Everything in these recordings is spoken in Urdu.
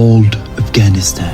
old Afghanistan.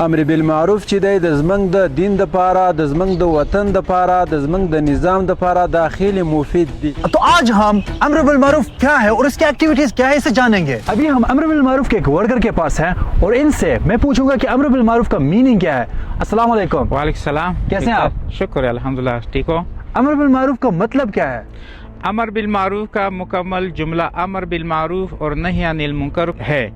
امر بالمعروف چې دی د زمنګ د دین د پاره د زمنګ د وطن د پاره د زمنګ د نظام د پاره داخلي مفید دی۔ تو آج ہم امر بالمعروف کیا ہے اور اس کی ایکٹیویٹیز کیا ہے اسے جانیں گے۔ ابھی ہم امر بالمعروف کے ایک ورکر کے پاس ہیں اور ان سے میں پوچھوں گا کہ امر بالمعروف کا میننگ کیا ہے۔ السلام علیکم۔ وعلیکم السلام، کیسے ہیں آپ؟ شکر الحمدللہ، ٹھیک ہو۔ امر بالمعروف کا مطلب کیا ہے؟ امر بالمعروف کا مکمل جملہ امر بالمعروف اور نہی عن المنکر ہے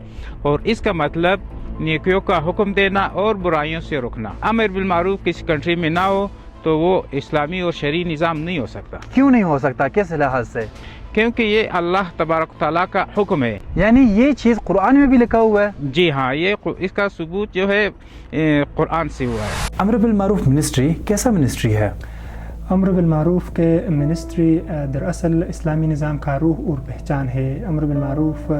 اور اس کا مطلب نیکیوں کا حکم دینا اور برائیوں سے روکنا۔ امر بالمعروف کسی کنٹری میں نہ ہو تو وہ اسلامی اور شرعی نظام نہیں ہو سکتا۔ کیوں نہیں ہو سکتا؟ کس لحاظ سے؟ کیونکہ یہ اللہ تبارک تعالیٰ کا حکم ہے۔ یعنی یہ چیز قرآن میں بھی لکھا ہوا ہے؟ جی ہاں، یہ اس کا ثبوت جو ہے قرآن سے ہوا ہے۔ امر بالمعروف منسٹری کیسا منسٹری ہے؟ امر بالمعروف کے منسٹری دراصل اسلامی نظام کا روح اور پہچان ہے۔ امر بالمعروف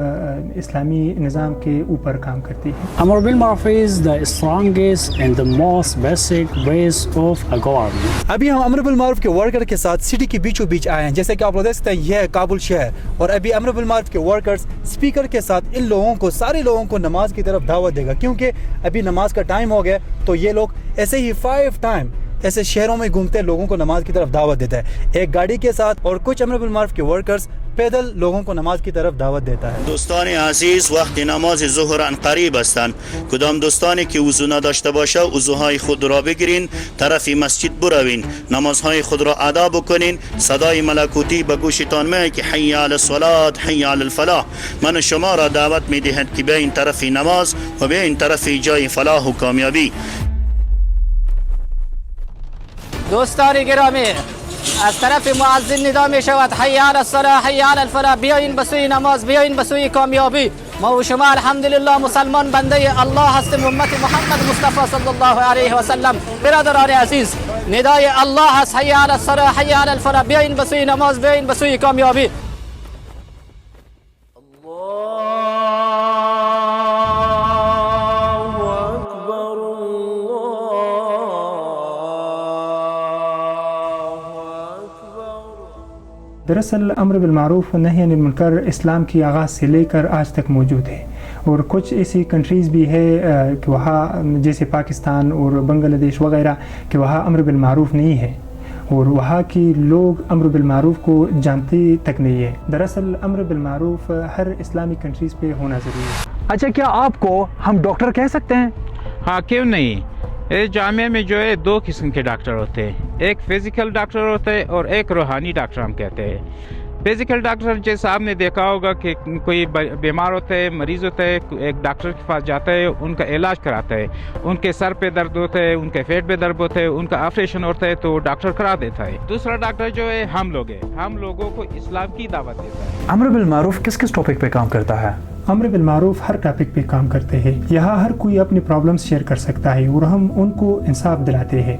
اسلامی نظام کے اوپر کام کرتی ہے۔ Amr bil Ma'ruf is the strongest and the most basic ways of a government. ابھی ہم امر بالمعروف کے ورکر کے ساتھ سٹی کے بیچوں بیچ آئے ہیں۔ جیسے کہ آپ لوگ دیکھ سکتے ہیں یہ ہے کابل شہر اور ابھی امر بالمعروف کے ورکرز اسپیکر کے ساتھ ان لوگوں کو سارے لوگوں کو نماز کی طرف دعوت دے گا، کیونکہ ابھی نماز کا ٹائم ہو گیا تو یہ لوگ ایسے ہی 5 ٹائم ایسے شہروں میں گھومتے لوگوں کو نماز کی طرف دعوت دیتا ہے ایک گاڑی کے ساتھ، اور کچھ امر بالمعروف کے ورکرز پیدل لوگوں کو نماز کی طرف دعوت دیتا ہے۔ دوستان عزیز، وقت نماز ظهر ان قریب هستند. کدام دوستانی که وضو نداشته باشه وضوهای خود را بگیرین، طرف مسجد بروین، نمازهای خود را ادا بکنین. صدای ملکوتی به گوشتان میاد که حی علی الصلاة حی علی الفلاح. من شما را دعوت میدهد که بیاین طرف نماز و بیاین طرف جای فلاح و کامیابی. دوستان گرامی، از طرف مؤذن ندا می شود حی علی الصلاة حی علی الفلاح، بیاین بسوی نماز، بیاین بسوی کامیابی. ما و شما الحمدلله مسلمان بنده الله هستیم، امت محمد مصطفی صلی الله علیه و سلم. برادران عزیز، ندای الله است حی علی الصلاة حی علی الفلاح، بیاین بسوی نماز، بیاین بسوی کامیابی. دراصل امر بالمعروف و نہی عن المنکر اسلام کی آغاز سے لے کر آج تک موجود ہے، اور کچھ ایسی کنٹریز بھی ہے کہ وہاں جیسے پاکستان اور بنگلہ دیش وغیرہ کہ وہاں امر بالمعروف نہیں ہے اور وہاں کی لوگ امر بالمعروف کو جانتے تک نہیں ہے۔ دراصل امر بالمعروف ہر اسلامی کنٹریز پہ ہونا ضروری ہے۔ اچھا، کیا آپ کو ہم ڈاکٹر کہہ سکتے ہیں؟ ہاں، کیوں نہیں۔ اس جامعہ میں جو ہے 2 قسم کے ڈاکٹر ہوتے ہیں، ایک فزیکل ڈاکٹر ہوتے ہیں اور ایک روحانی ڈاکٹر ہم کہتے ہیں۔ فزیکل ڈاکٹر جیسا آپ نے دیکھا ہوگا کہ کوئی بیمار ہوتا ہے، مریض ہوتا ہے، ایک ڈاکٹر کے پاس جاتا ہے، ان کا علاج کراتا ہے، ان کے سر پہ درد ہوتا ہے، ان کے پیٹ پہ درد ہوتا ہے، ان کا آپریشن ہوتا ہے تو وہ ڈاکٹر کرا دیتا ہے۔ دوسرا ڈاکٹر جو ہے ہم لوگ ہیں، ہم لوگوں کو اسلام کی دعوت دیتا ہے۔ امر بالمعروف کس کس ٹاپک پہ کام کرتا ہے؟ امر بالمعروف ہر ٹاپک پہ کام کرتے ہیں۔ یہاں ہر کوئی اپنی پرابلمس شیئر کر سکتا ہے اور ہم ان کو انصاف دلاتے ہیں۔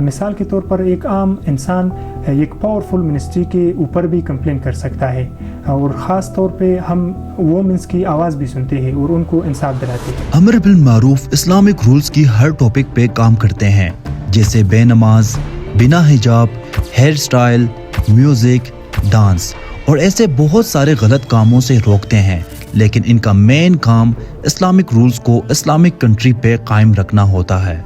مثال کے طور پر ایک عام انسان ایک پاورفل منسٹری کے اوپر بھی کمپلین کر سکتا ہے، اور خاص طور پہ ہم وومنس کی آواز بھی سنتے ہیں اور ان کو انصاف دلاتے ہیں۔ امر بالمعروف اسلامک رولز کی ہر ٹاپک پہ کام کرتے ہیں، جیسے بے نماز، بنا حجاب، ہیئر سٹائل، میوزک، ڈانس اور ایسے بہت سارے غلط کاموں سے روکتے ہیں، لیکن ان کا مین کام اسلامک رولز کو اسلامک کنٹری پہ قائم رکھنا ہوتا ہے۔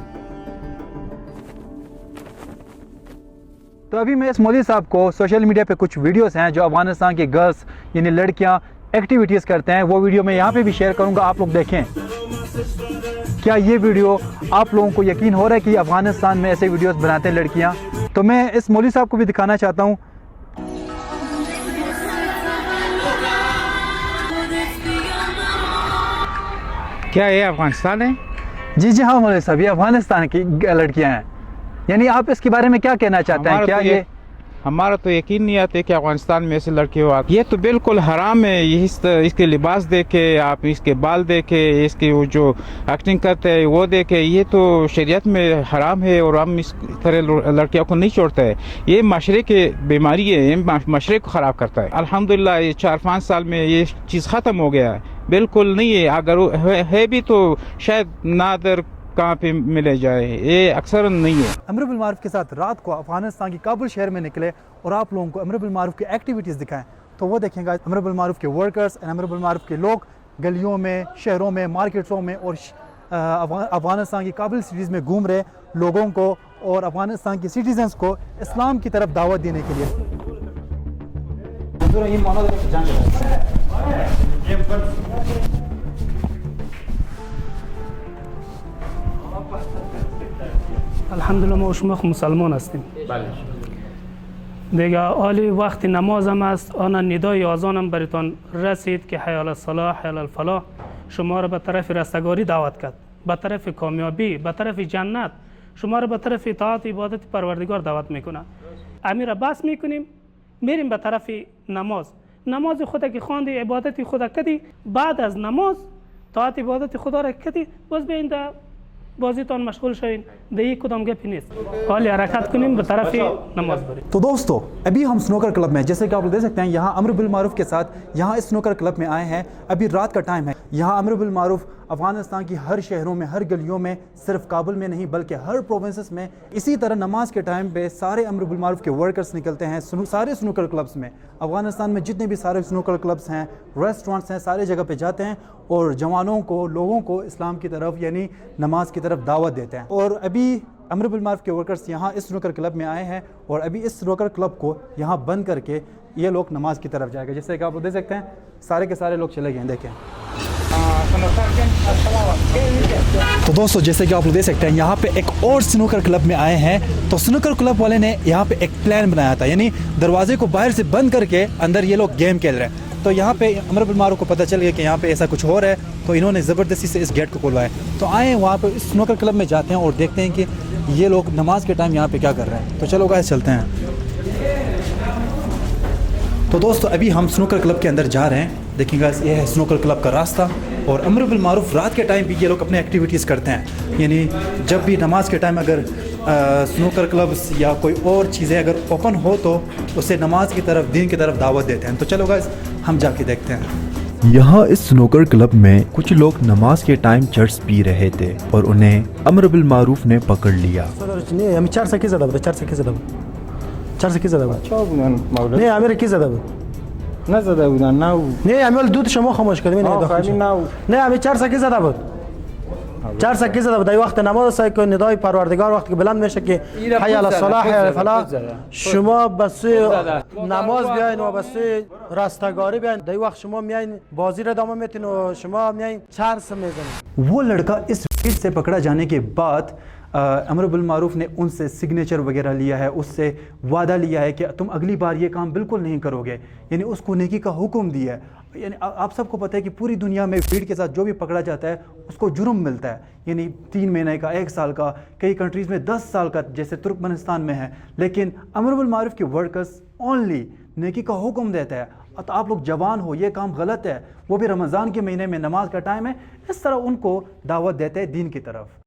تو ابھی میں اس مولوی صاحب کو سوشل میڈیا پہ کچھ ویڈیوز ہیں جو افغانستان کی گرلس یعنی لڑکیاں ایکٹیویٹیز کرتے ہیں، وہ ویڈیو میں یہاں پہ بھی شیئر کروں گا، آپ لوگ دیکھیں۔ کیا یہ ویڈیو آپ لوگوں کو یقین ہو رہا ہے کہ افغانستان میں ایسے ویڈیوز بناتے ہیں لڑکیاں؟ تو میں اس مولوی صاحب کو بھی دکھانا چاہتا ہوں۔ کیا یہ افغانستان ہے؟ جی ہاں مولوی صاحب، یہ افغانستان کی لڑکیاں ہیں، یعنی آپ اس کے بارے میں کیا کہنا چاہتے ہیں؟ کیا یہ ہمارا تو یقین نہیں آتے کہ افغانستان میں ایسے لڑکے ہو آتے، یہ تو بالکل حرام ہے۔ اس کے لباس دیکھے، آپ اس کے بال دیکھے، اس کی وہ جو ایکٹنگ کرتے ہیں وہ دیکھے، یہ تو شریعت میں حرام ہے اور ہم اس طرح لڑکیوں کو نہیں چھوڑتے ہیں۔ یہ معاشرے کی بیماری ہے، یہ معاشرے کو خراب کرتا ہے۔ الحمدللہ یہ 4-5 سال میں یہ چیز ختم ہو گیا ہے، بالکل نہیں ہے۔ اگر ہے بھی تو شاید نادر کہاں پہ ملے جائے، یہ اکثر نہیں ہے۔ امر بالمعروف کے ساتھ رات کو افغانستان کی کابل شہر میں نکلے اور آپ لوگوں کو امر بالمعروف کی ایکٹیویٹیز دکھائیں، تو وہ دیکھیں گا امر بالمعروف کے ورکرز، امر بالمعروف کے لوگ گلیوں میں، شہروں میں، مارکیٹوں میں اور افغانستان کی کابل سٹیز میں گھوم رہے لوگوں کو اور افغانستان کی سٹیزنز کو اسلام کی طرف دعوت دینے کے لیے۔ الحمدلله ما و شما مسلمان هستیم. دیگه حالی وقت نماز هم است، آن ندای آذان هم براتون رسید که حی علی الصلاح حی علی الفلاح شما را به طرف رستگاری دعوت کرد، به طرف کامیابی، به طرف جنت، شما را به طرف اطاعت عبادت پروردگار دعوت میکنه. امیر بس میکنیم میریم به طرف نماز خدا که خواندی، عبادت خدا کردی، بعد از نماز طاعت عبادت خدا را کردی، باز بیاین در بازیتان مشغول شوین، دیگه کدام گپی نیست، حالی حرکت کنیم به طرف نماز بریم۔ تو دوستو ابھی ہم سنوکر کلب میں، جیسے کہ آپ لوگ دیکھ سکتے ہیں یہاں امر بالمعروف کے ساتھ یہاں اس سنوکر کلب میں آئے ہیں۔ ابھی رات کا ٹائم ہے، یہاں امر بالمعروف افغانستان کی ہر شہروں میں، ہر گلیوں میں، صرف کابل میں نہیں بلکہ ہر پروونسز میں اسی طرح نماز کے ٹائم پہ سارے امر بالمعروف کے ورکرز نکلتے ہیں سارے سنوکر کلبز میں۔ افغانستان میں جتنے بھی سارے سنوکر کلبز ہیں، ریسٹورنٹس ہیں، سارے جگہ پہ جاتے ہیں اور جوانوں کو، لوگوں کو اسلام کی طرف یعنی نماز کی طرف دعوت دیتے ہیں۔ اور ابھی امر بالمعروف کے ورکرز یہاں اس سنوکر کلب میں آئے ہیں اور ابھی اس سنوکر کلب کو یہاں بند کر کے یہ لوگ نماز کی طرف جائے گا۔ جیسے کہ آپ دیکھ سکتے ہیں سارے کے سارے لوگ چلے گئے ہیں، دیکھیں۔ تو دوستو جیسے کہ آپ لوگ دیکھ سکتے ہیں یہاں پہ ایک اور سنوکر کلب میں آئے ہیں، تو سنوکر کلب والے نے یہاں پہ ایک پلان بنایا تھا، یعنی دروازے کو باہر سے بند کر کے اندر یہ لوگ گیم کھیل رہے ہیں۔ تو یہاں پہ امر بالمعروف کو پتہ چل گیا کہ یہاں پہ ایسا کچھ ہو رہا ہے، تو انہوں نے زبردستی سے اس گیٹ کو کھلوایا۔ تو آئیں وہاں پہ اس سنوکر کلب میں جاتے ہیں اور دیکھتے ہیں کہ یہ لوگ نماز کے ٹائم یہاں پہ کیا کر رہے ہیں۔ تو چلو گائز چلتے ہیں۔ تو دوستو ابھی ہم سنوکر کلب کے اندر جا رہے ہیں، دیکھیں گائز یہ ہے سنوکر کلب کا راستہ، اور امر بالمعروف رات کے ٹائم بھی یہ لوگ اپنے ایکٹیویٹیز کرتے ہیں، یعنی جب بھی نماز کے ٹائم اگر سنوکر کلبز یا کوئی اور چیزیں اگر اوپن ہو تو اسے نماز کی طرف، دین کی طرف دعوت دیتے ہیں۔ تو چلو گائز ہم جا کے دیکھتے ہیں۔ یہاں اس سنوکر کلب میں کچھ لوگ نماز کے ٹائم چرس پی رہے تھے اور انہیں امر بالمعروف نے پکڑ لیا۔ نه امیر کی زده بود؟ نزده بودن، نه نه امیر دود شما خاموش کردیم. نه امیر 4 سکه زده بود. 4 سکه زده بود. در وقت نماز سعی کن ندای پروردگار وقتی که بلند میشه که حی علی الصلاح حی علی الفلاح، شما بس نماز بیاین و بس رستگاری بیاین. در وقت شما میاین بازی را ادامه میتین و شما میاین چرس میزنید. وہ لڑکا اس ویڈ سے پکڑا جانے کے بعد امر بالمعروف نے ان سے سگنیچر وغیرہ لیا ہے، اس سے وعدہ لیا ہے کہ تم اگلی بار یہ کام بالکل نہیں کرو گے، یعنی اس کو نیکی کا حکم دیا ہے۔ یعنی آپ سب کو پتہ ہے کہ پوری دنیا میں بھیڑ کے ساتھ جو بھی پکڑا جاتا ہے اس کو جرم ملتا ہے، یعنی 3 مہینے کا، 1 سال کا، کئی کنٹریز میں 10 سال کا جیسے ترکمنستان میں ہے۔ لیکن امر بالمعروف کے ورکرز اونلی نیکی کا حکم دیتا ہے۔ تو آپ لوگ جوان ہو، یہ کام غلط ہے، وہ بھی رمضان کے مہینے میں نماز کا ٹائم ہے، اس طرح ان کو دعوت دیتے ہیں دین کی طرف۔